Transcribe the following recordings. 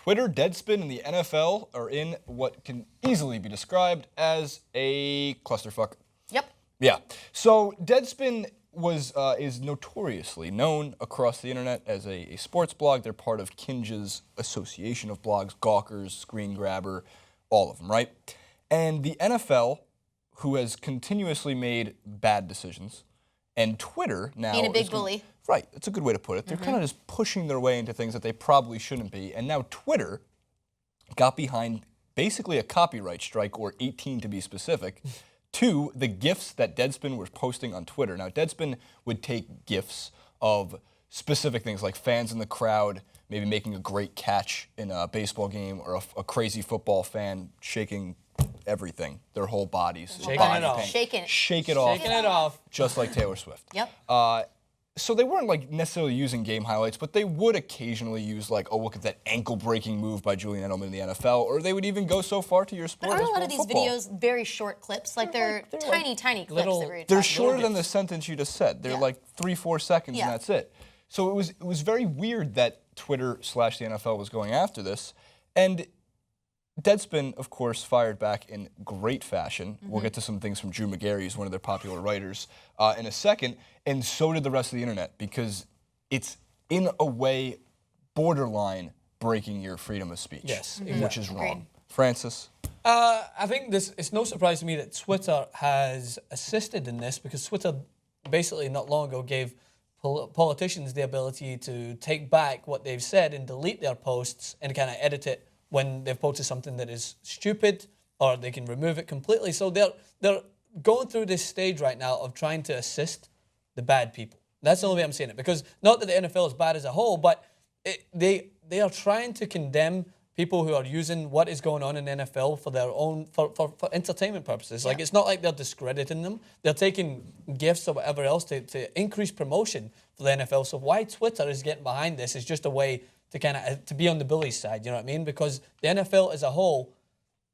Twitter, Deadspin, and the NFL are in what can easily be described as a clusterfuck. Yep. Yeah. So Deadspin is notoriously known across the internet as a sports blog. They're part of Kinja's association of blogs, Gawkers, Screen Grabber, all of them, right? And the NFL, who has continuously made bad decisions, and Twitter now being a big bully. Right, it's a good way to put it. They're kind of just pushing their way into things that they probably shouldn't be. And now Twitter got behind basically a copyright strike, or 18 to be specific, to the GIFs that Deadspin was posting on Twitter. Now, Deadspin would take GIFs of specific things like fans in the crowd maybe making a great catch in a baseball game, or a crazy football fan shaking everything, their whole bodies. Shaking it off. Shake it off. Shaking it off. Just like Taylor Swift. Yep. So they weren't like necessarily using game highlights, but they would occasionally use like, oh, look at that ankle-breaking move by Julian Edelman in the NFL, or they would even go so far to your sport. But aren't a lot of these football. videos very short clips? Like they're tiny, like tiny clips. little- That we're They're talking shorter about. than the sentence you just said. They're like 3-4 seconds, Yeah. and that's it. So it was very weird that Twitter / the NFL was going after this, and Deadspin, of course, fired back in great fashion. We'll get to some things from Drew McGarry, who's one of their popular writers, in a second, and so did the rest of the internet, because it's, in a way, borderline breaking your freedom of speech. Yes, which is wrong. Agreed. Francis? I think it's no surprise to me that Twitter has assisted in this, because Twitter basically not long ago gave politicians the ability to take back what they've said and delete their posts and kind of edit it when they've posted something that is stupid, or they can remove it completely. So they're going through this stage right now of trying to assist the bad people. That's the only way I'm saying it, because not that the NFL is bad as a whole, but they are trying to condemn people who are using what is going on in the NFL for their own, for entertainment purposes. Like, it's not like they're discrediting them. They're taking gifts or whatever else to increase promotion for the NFL. So why Twitter is getting behind this is just a way to kind of to be on the bully side, you know what I mean? Because the NFL as a whole,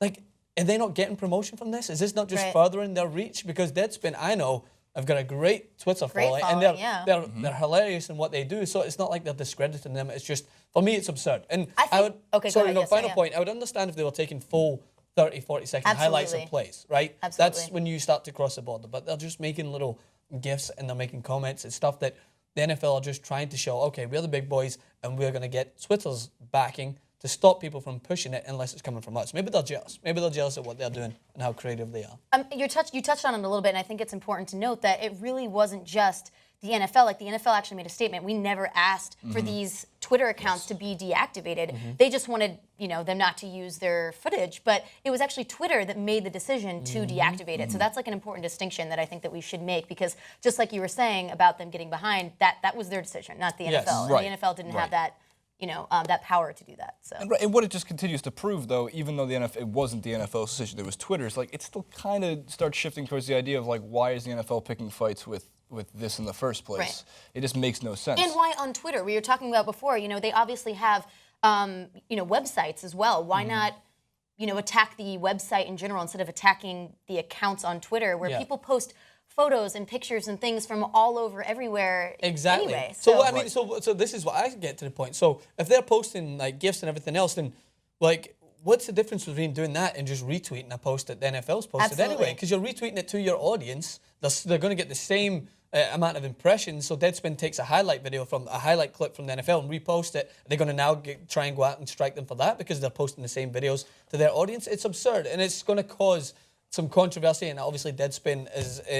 like, are they not getting promotion from this? Is this not just furthering their reach? Because Deadspin, I know, have got a great Twitter following, and they're hilarious in what they do. So it's not like they're discrediting them. It's just, for me, it's absurd. And I would, final point, I would understand if they were taking full 30, 40-second highlights of plays, right? Absolutely. That's when you start to cross the border. But they're just making little GIFs, and they're making comments and stuff that the NFL are just trying to show, okay, we're the big boys, and we're going to get Twitter's backing to stop people from pushing it unless it's coming from us. Maybe they're jealous. Maybe they're jealous of what they're doing and how creative they are. You touched on it a little bit, and I think it's important to note that it really wasn't just the NFL. Like, the NFL actually made a statement. We never asked for these Twitter accounts to be deactivated. They just wanted, them not to use their footage. But it was actually Twitter that made the decision to deactivate it. So that's like an important distinction that I think that we should make, because just like you were saying about them getting behind, that was their decision, not the NFL. And the NFL didn't have that. That power to do that. So. And what it just continues to prove, though, even though it wasn't the NFL's decision, it was Twitter's, like, it still kind of starts shifting towards the idea of, like, why is the NFL picking fights with this in the first place? Right. It just makes no sense. And why on Twitter? We were talking about before, they obviously have, websites as well. Why not, attack the website in general instead of attacking the accounts on Twitter, where people post photos and pictures and things from all over everywhere. Exactly. Anyway, so I mean, so this is what I get to the point. So if they're posting like GIFs and everything else, then like, what's the difference between doing that and just retweeting a post that the NFL's posted anyway? Because you're retweeting it to your audience. They're going to get the same amount of impressions. So Deadspin takes a highlight clip from the NFL and repost it. They're going to now try and go out and strike them for that because they're posting the same videos to their audience. It's absurd, and it's going to cause some controversy, and obviously Deadspin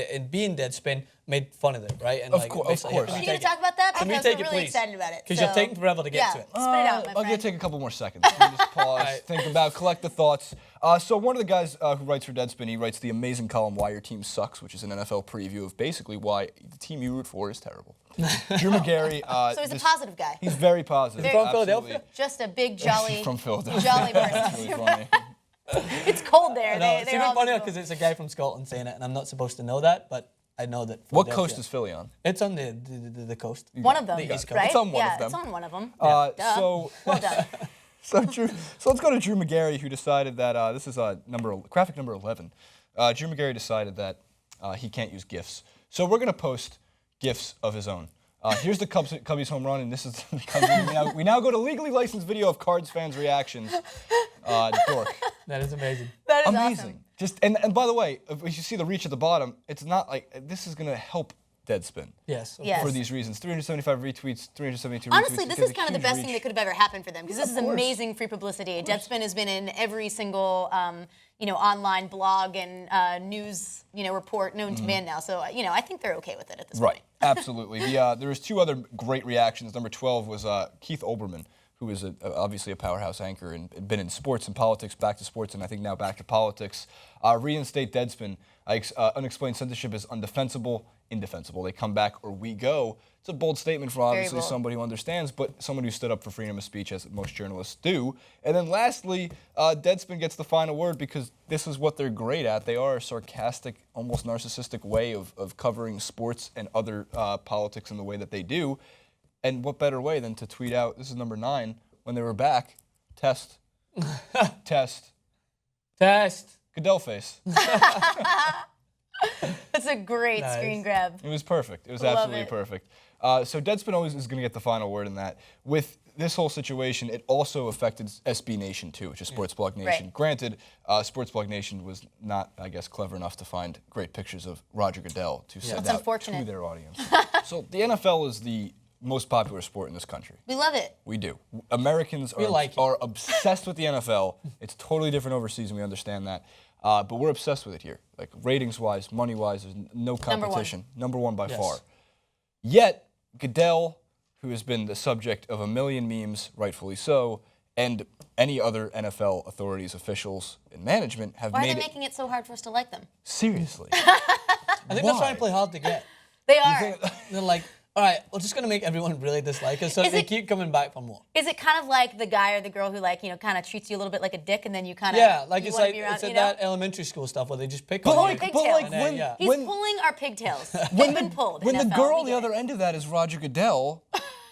in being Deadspin made fun of it, right? And of course. Are you going to talk about that? Can we Because take we're it, really please? excited about it. Because you're taking forever to get to it. Spit it out, my I'm friend. going to take a couple more seconds. Let me just pause, think about, collect the thoughts. So one of the guys who writes for Deadspin, he writes the amazing column, Why Your Team Sucks, which is an NFL preview of basically why the team you root for is terrible. Drew McGarry. So he's a positive guy. He's very positive. From Philadelphia? Just a big, jolly, From Philadelphia. jolly person. That's really funny. It's cold there. No, it's they're even all funnier miserable. because it's a guy from Scotland saying it, and I'm not supposed to know that, but I know that. What coast is Philly on? It's on the coast. One of them, The East Coast. right? It's on one of them. It's on one of them. So Well done. So let's go to Drew McGarry, who decided that this is graphic number 11. Drew McGarry decided that he can't use GIFs, so we're going to post GIFs of his own. Here's the Cubbies home run, and this is we now go to legally licensed video of Cards fans' reactions. Dork. That is amazing. That is Amazing. awesome. And by the way, if you see the reach at the bottom, it's not like this is going to help Deadspin. Yes. Yes. For these reasons. 375 retweets, 372 retweets. Honestly, this It's is kind of the huge best reach. thing that could have ever happened for them because this is course. amazing free publicity. Deadspin has been in every single online blog and news report known to man now. So I think they're okay with it at this Right, point. absolutely. There was 2 other great reactions. Number 12 was Keith Olbermann, who is obviously a powerhouse anchor and been in sports and politics, back to sports, and I think now back to politics. Reinstate Deadspin. Unexplained censorship is undefensible, indefensible. They come back or we go. It's a bold statement from obviously bold. somebody who understands, but someone who stood up for freedom of speech, as most journalists do. And then lastly, Deadspin gets the final word because this is what they're great at. They are a sarcastic, almost narcissistic way of covering sports and other politics in the way that they do. And what better way than to tweet out, this is number 9, when they were back, test, test, Goodell face. That's a great Nice. screen grab. It was perfect. It was Love absolutely it. perfect. So Deadspin always is going to get the final word in that. With this whole situation, it also affected SB Nation too, which is Sports Blog Nation. Right. Granted, Sports Blog Nation was not, I guess, clever enough to find great pictures of Roger Goodell to send That's out unfortunate. to their audience. So the NFL is the most popular sport in this country. We love it. We do. Americans are obsessed with the NFL. It's totally different overseas, and we understand that. But we're obsessed with it here. Like ratings-wise, money-wise, there's no competition. Number one by far. Yet, Goodell, who has been the subject of a million memes, rightfully so, and any other NFL authorities, officials, and management have Why are made they it... making it so hard for us to like them? Seriously. I think they're trying to play hard to get. They are. They're like, all right, we're just going to make everyone really dislike us so they keep coming back for more. Is it kind of like the guy or the girl who kind of treats you a little bit like a dick and then you kind of Yeah, like it's wanna like be around, it's like that elementary school stuff where they just pick on Pulling you. pigtails. And then, yeah. He's pulling our pigtails. They've been pulled. When the NFL, girl on we the get other it. end of that is Roger Goodell,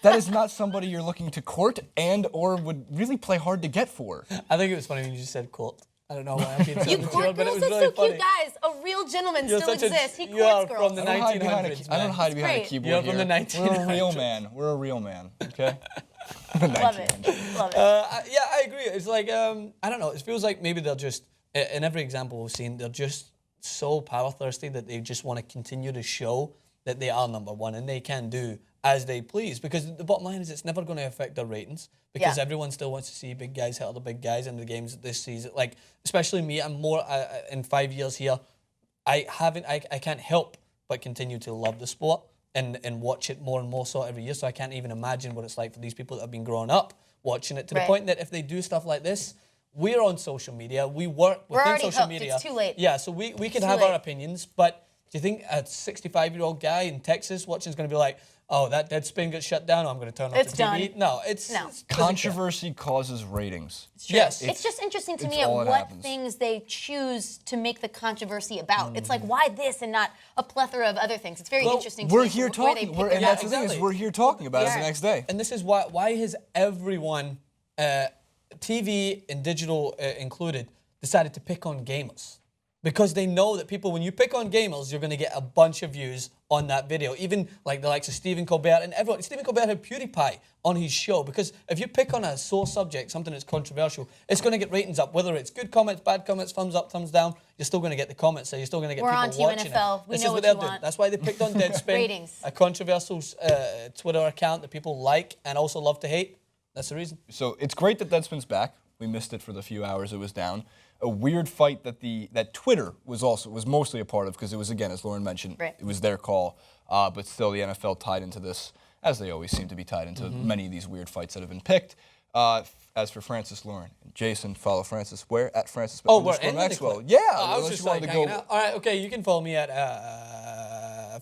that is not somebody you're looking to court and or would really play hard to get for. I think it was funny when you just said court. I don't know why I'm being so You mature, court but it girls? was That's really so funny. cute, guys. A real gentleman You're still such a- exists. He you are courts from girls. the I don't hide behind a 1900s, I don't hide behind a great. keyboard You're here. from the 1900s. We're a real man. We're a real man. Okay. Love it. Love it. Yeah, I agree. It's like, I don't know, it feels like maybe they're just, in every example we've seen, they're just so power thirsty that they just want to continue to show that they are number one and they can do as they please. Because the bottom line is it's never going to affect their ratings because everyone still wants to see big guys hit other big guys in the games this season. Like, especially me, I'm more, in 5 years here, I can't help but continue to love the sport and watch it more and more so every year. So I can't even imagine what it's like for these people that have been growing up watching it to the point that if they do stuff like this, we're on social media, we work within already social hooked. media. It's too late. Yeah, so we can have our opinions, but do you think a 65-year-old guy in Texas watching is going to be like, oh, that Deadspin gets shut down, I'm going to turn off It's the TV? done. No, it's Controversy causes ratings. Yes. It's just interesting to it's me at all that what happens. things they choose to make the controversy about. It's like, why this and not a plethora of other things? It's very interesting to We're me here where they talking, pick and it that's up. the thing is Exactly. we're here talking about it the Yeah. next day. And this is why has everyone, TV and digital included, decided to pick on gamers? Because they know that people, when you pick on gamers, you're going to get a bunch of views on that video. Even like the likes of Stephen Colbert and everyone. Stephen Colbert had PewDiePie on his show because if you pick on a sore subject, something that's controversial, it's going to get ratings up. Whether it's good comments, bad comments, thumbs up, thumbs down, you're still going to get the comments. So you're still going to get We're people on to you, watching NFL. it. We This know is what they're you doing. want. That's why they picked on Deadspin, Ratings. a controversial Twitter account that people like and also love to hate. That's the reason. So it's great that Deadspin's back. We missed it for the few hours it was down. A weird fight that Twitter was mostly a part of because it was, again, as Lauren mentioned, Right. it was their call. But still, the NFL tied into this, as they always seem to be tied into many of these weird fights that have been picked. As for Francis, Lauren, and Jason, follow Francis where? At Francis Oh, we're underscore ending the Maxwell. clip. Yeah. Oh, I was unless just you wanted like to hanging go. out. All right, okay, you can follow me at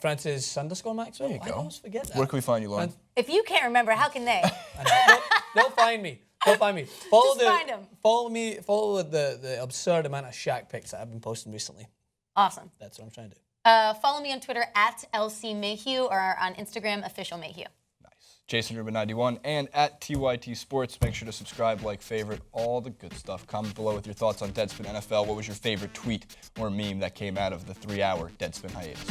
Francis _Maxwell. There you I go. always forget that. Where can we find you, Lauren? If you can't remember, how can they? They'll find me. They'll find me. Follow Just find 'em. Follow me. Follow the absurd amount of Shaq pics that I've been posting recently. Awesome. That's what I'm trying to do. Follow me on Twitter at LC Mayhew or on Instagram, official Mayhew. Nice. Jason Rubin 91 and at TYT Sports. Make sure to subscribe, like, favorite, all the good stuff. Comment below with your thoughts on Deadspin NFL. What was your favorite tweet or meme that came out of the 3-hour Deadspin hiatus?